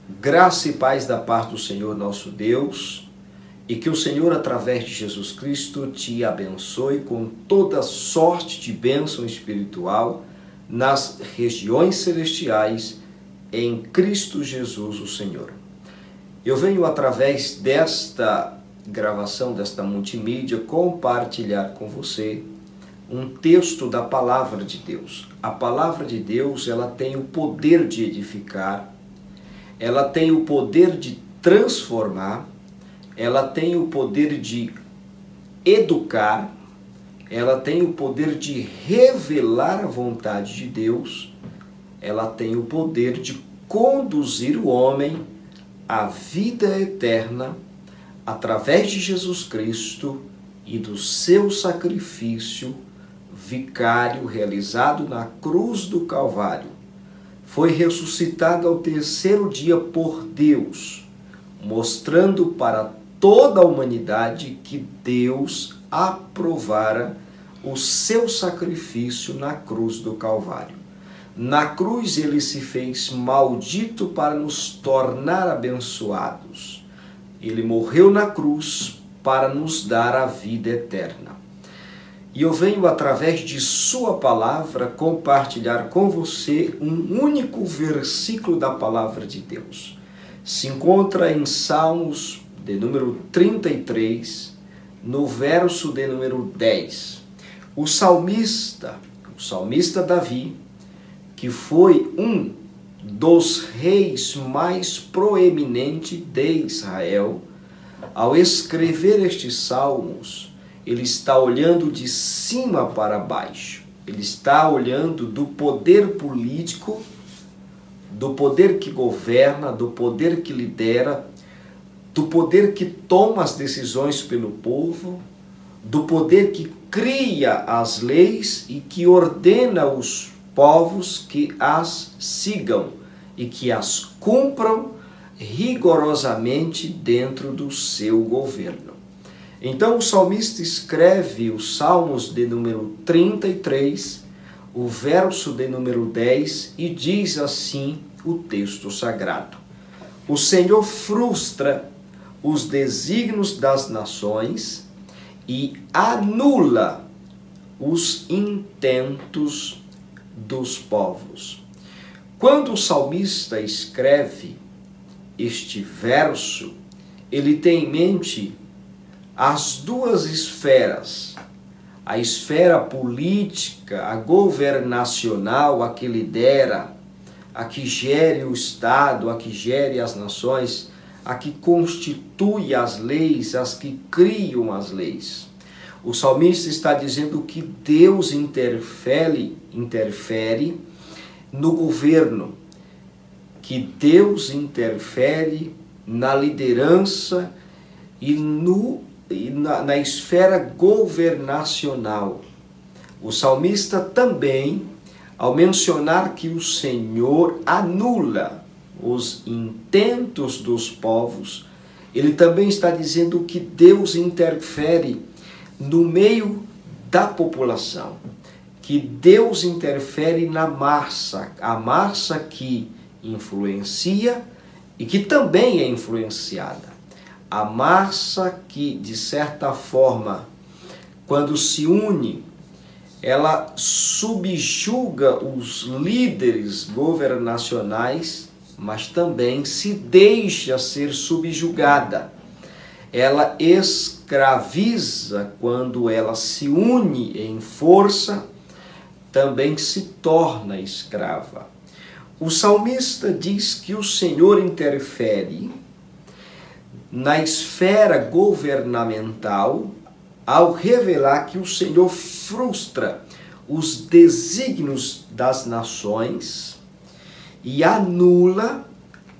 Graça e paz da parte do Senhor nosso Deus, e que o Senhor, através de Jesus Cristo, te abençoe com toda sorte de bênção espiritual nas regiões celestiais, em Cristo Jesus, o Senhor. Eu venho, através desta gravação, desta multimídia, compartilhar com você um texto da Palavra de Deus. A Palavra de Deus, ela tem o poder de edificar, ela tem o poder de transformar, ela tem o poder de educar, ela tem o poder de revelar a vontade de Deus, ela tem o poder de conduzir o homem à vida eterna através de Jesus Cristo e do seu sacrifício vicário realizado na cruz do Calvário. Foi ressuscitado ao terceiro dia por Deus, mostrando para toda a humanidade que Deus aprovara o seu sacrifício na cruz do Calvário. Na cruz ele se fez maldito para nos tornar abençoados. Ele morreu na cruz para nos dar a vida eterna. E eu venho, através de sua palavra, compartilhar com você um único versículo da palavra de Deus. Se encontra em Salmos de número 33, no verso de número 10. O salmista Davi, que foi um dos reis mais proeminentes de Israel, ao escrever estes salmos, ele está olhando de cima para baixo. Ele está olhando do poder político, do poder que governa, do poder que lidera, do poder que toma as decisões pelo povo, do poder que cria as leis e que ordena os povos que as sigam e que as cumpram rigorosamente dentro do seu governo. Então o salmista escreve os Salmos de número 33, o verso de número 10, e diz assim o texto sagrado: O Senhor frustra os desígnios das nações e anula os intentos dos povos. Quando o salmista escreve este verso, ele tem em mente as duas esferas, a esfera política, a governacional, a que lidera, a que gere o Estado, a que gere as nações, a que constitui as leis, as que criam as leis. O salmista está dizendo que Deus interfere no governo, que Deus interfere na liderança e na esfera governacional. O salmista também, ao mencionar que o Senhor anula os intentos dos povos, ele também está dizendo que Deus interfere no meio da população, que Deus interfere na massa, a massa que influencia e que também é influenciada. A massa que, de certa forma, quando se une, ela subjuga os líderes governacionais, mas também se deixa ser subjugada. Ela escraviza quando ela se une em força, também se torna escrava. O salmista diz que o Senhor interfere na esfera governamental ao revelar que o Senhor frustra os desígnios das nações e anula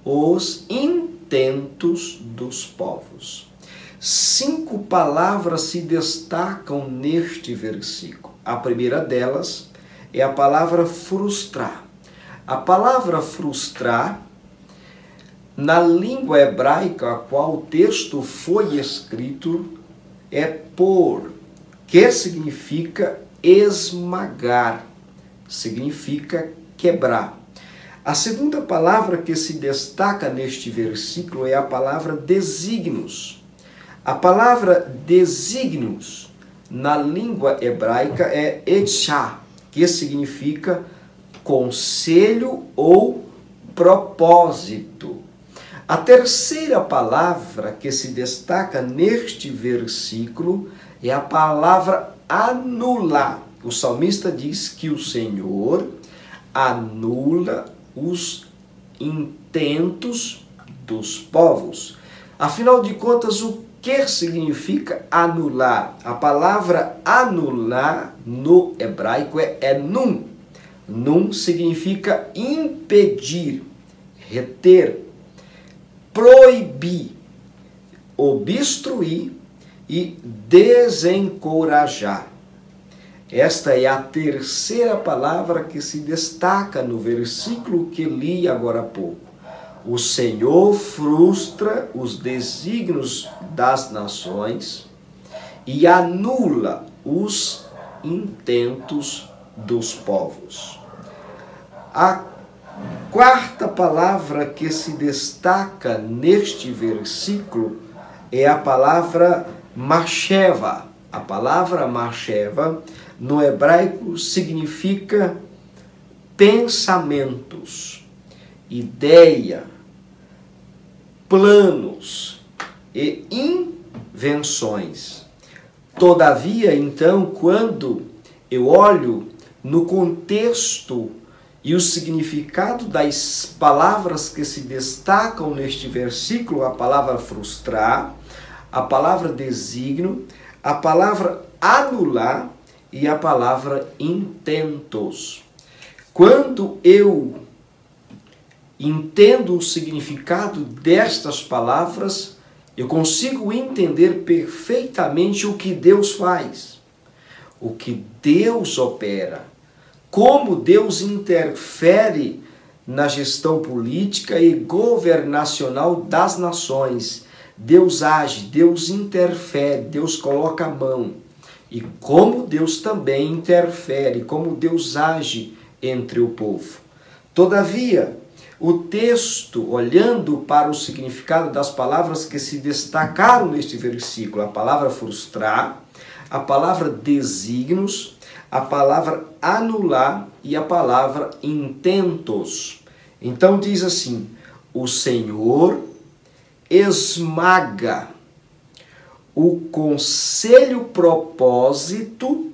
os intentos dos povos. 5 palavras se destacam neste versículo. A primeira delas é a palavra frustrar. A palavra frustrar, na língua hebraica a qual o texto foi escrito, é por, que significa esmagar, significa quebrar. A segunda palavra que se destaca neste versículo é a palavra desígnios. A palavra desígnios na língua hebraica é edsha, que significa conselho ou propósito. A terceira palavra que se destaca neste versículo é a palavra anular. O salmista diz que o Senhor anula os intentos dos povos. Afinal de contas, o que significa anular? A palavra anular no hebraico é nun. Nun significa impedir, reter, proibir, obstruir e desencorajar. Esta é a terceira palavra que se destaca no versículo que li agora há pouco. O Senhor frustra os desígnios das nações e anula os intentos dos povos. A quarta palavra que se destaca neste versículo é a palavra macheva. A palavra macheva no hebraico significa pensamentos, ideia, planos e invenções. Todavia, então, quando eu olho no contexto e o significado das palavras que se destacam neste versículo, a palavra frustrar, a palavra desígnio, a palavra anular e a palavra intentos. Quando eu entendo o significado destas palavras, eu consigo entender perfeitamente o que Deus faz, o que Deus opera, como Deus interfere na gestão política e governacional das nações. Deus age, Deus interfere, Deus coloca a mão. E como Deus também interfere, como Deus age entre o povo. Todavia, o texto, olhando para o significado das palavras que se destacaram neste versículo, a palavra frustrar, a palavra desígnios, a palavra anular e a palavra intentos. Então diz assim: o Senhor esmaga o conselho propósito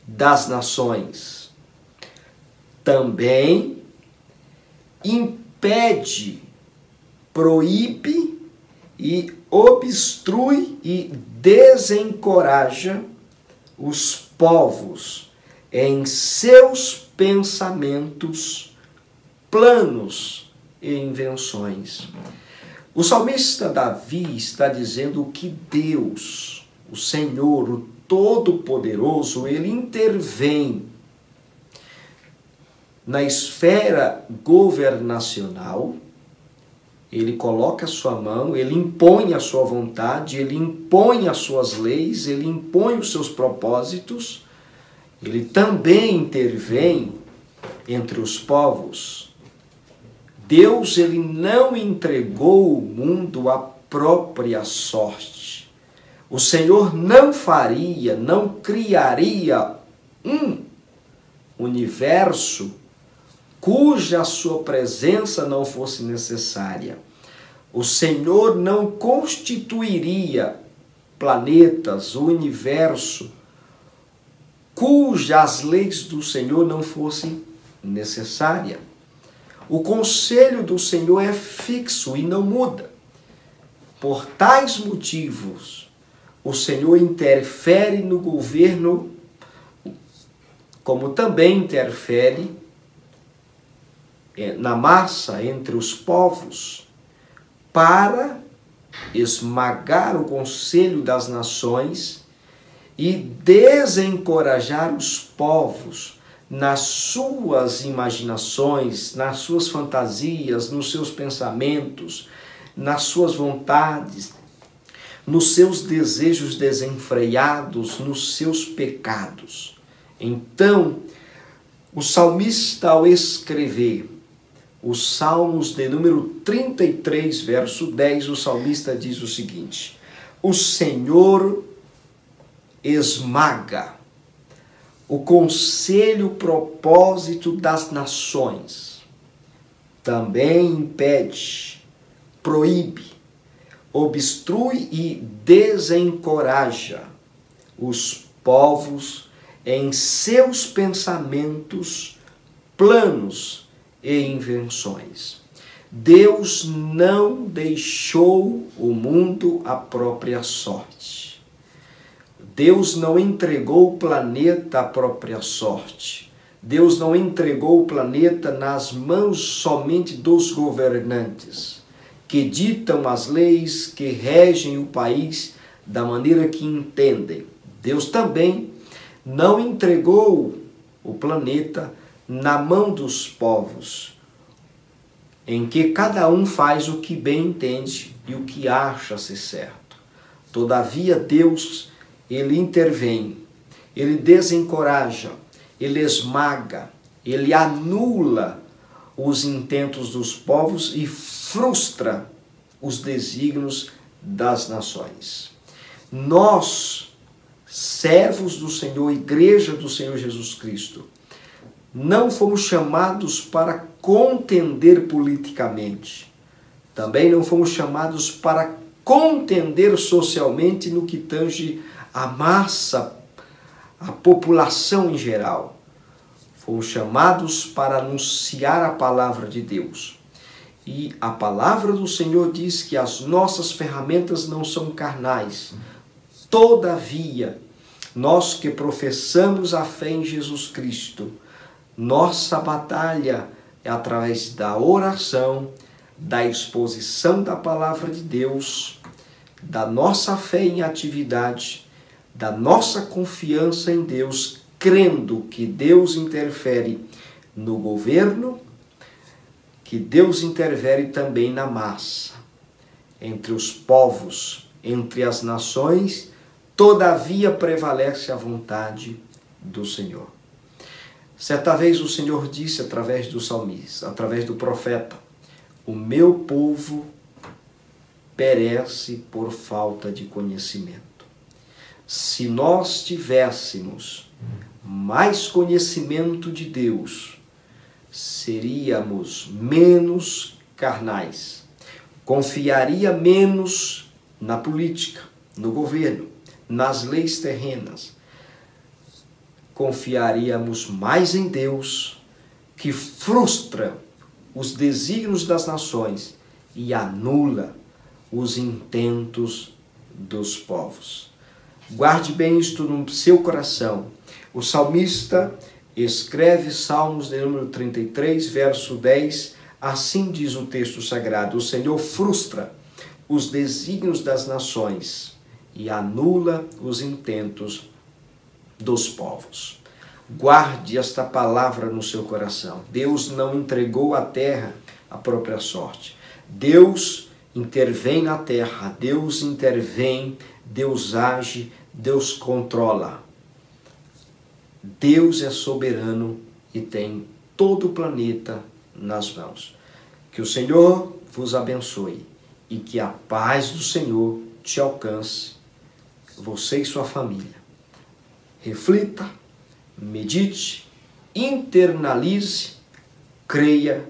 das nações. Também impede, proíbe e obstrui e desencoraja os povos em seus pensamentos, planos e invenções. O salmista Davi está dizendo que Deus, o Senhor, o Todo-Poderoso, ele intervém na esfera governacional, ele coloca a sua mão, ele impõe a sua vontade, ele impõe as suas leis, ele impõe os seus propósitos, ele também intervém entre os povos. Deus, ele não entregou o mundo à própria sorte. O Senhor não faria, não criaria um universo cuja sua presença não fosse necessária. O Senhor não constituiria planetas, o universo, cujas leis do Senhor não fossem necessárias. O conselho do Senhor é fixo e não muda. Por tais motivos, o Senhor interfere no governo, como também interfere na massa entre os povos, para esmagar o conselho das nações e desencorajar os povos nas suas imaginações, nas suas fantasias, nos seus pensamentos, nas suas vontades, nos seus desejos desenfreados, nos seus pecados. Então, o salmista, ao escrever, os Salmos de número 33, verso 10, o salmista diz o seguinte: o Senhor esmaga o conselho propósito das nações, também impede, proíbe, obstrui e desencoraja os povos em seus pensamentos, planos e invenções. Deus não deixou o mundo à própria sorte. Deus não entregou o planeta à própria sorte. Deus não entregou o planeta nas mãos somente dos governantes, que ditam as leis, que regem o país da maneira que entendem. Deus também não entregou o planeta na mão dos povos, em que cada um faz o que bem entende e o que acha ser certo. Todavia, Deus, Ele intervém, Ele desencoraja, Ele esmaga, Ele anula os intentos dos povos e frustra os desígnios das nações. Nós, servos do Senhor, igreja do Senhor Jesus Cristo, não fomos chamados para contender politicamente. Também não fomos chamados para contender socialmente no que tange a massa, a população em geral. Fomos chamados para anunciar a palavra de Deus. E a palavra do Senhor diz que as nossas ferramentas não são carnais. Todavia, nós que professamos a fé em Jesus Cristo, nossa batalha é através da oração, da exposição da palavra de Deus, da nossa fé em atividade, da nossa confiança em Deus, crendo que Deus interfere no governo, que Deus interfere também na massa, entre os povos, entre as nações, todavia prevalece a vontade do Senhor. Certa vez o Senhor disse através do salmista, através do profeta: o meu povo perece por falta de conhecimento. Se nós tivéssemos mais conhecimento de Deus, seríamos menos carnais, confiaria menos na política, no governo, nas leis terrenas. Confiaríamos mais em Deus, que frustra os desígnios das nações e anula os intentos dos povos. Guarde bem isto no seu coração. O salmista escreve Salmos de número 33, verso 10, assim diz o texto sagrado: o Senhor frustra os desígnios das nações e anula os intentos dos povos. Guarde esta palavra no seu coração. Deus não entregou à terra a própria sorte. Deus intervém na terra, Deus intervém, Deus age, Deus controla. Deus é soberano e tem todo o planeta nas mãos. Que o Senhor vos abençoe e que a paz do Senhor te alcance, você e sua família. Reflita, medite, internalize, creia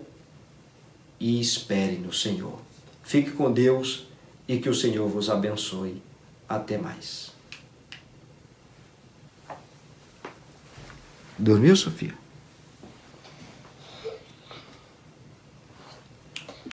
e espere no Senhor. Fique com Deus e que o Senhor vos abençoe. Até mais. Dormiu, Sofia?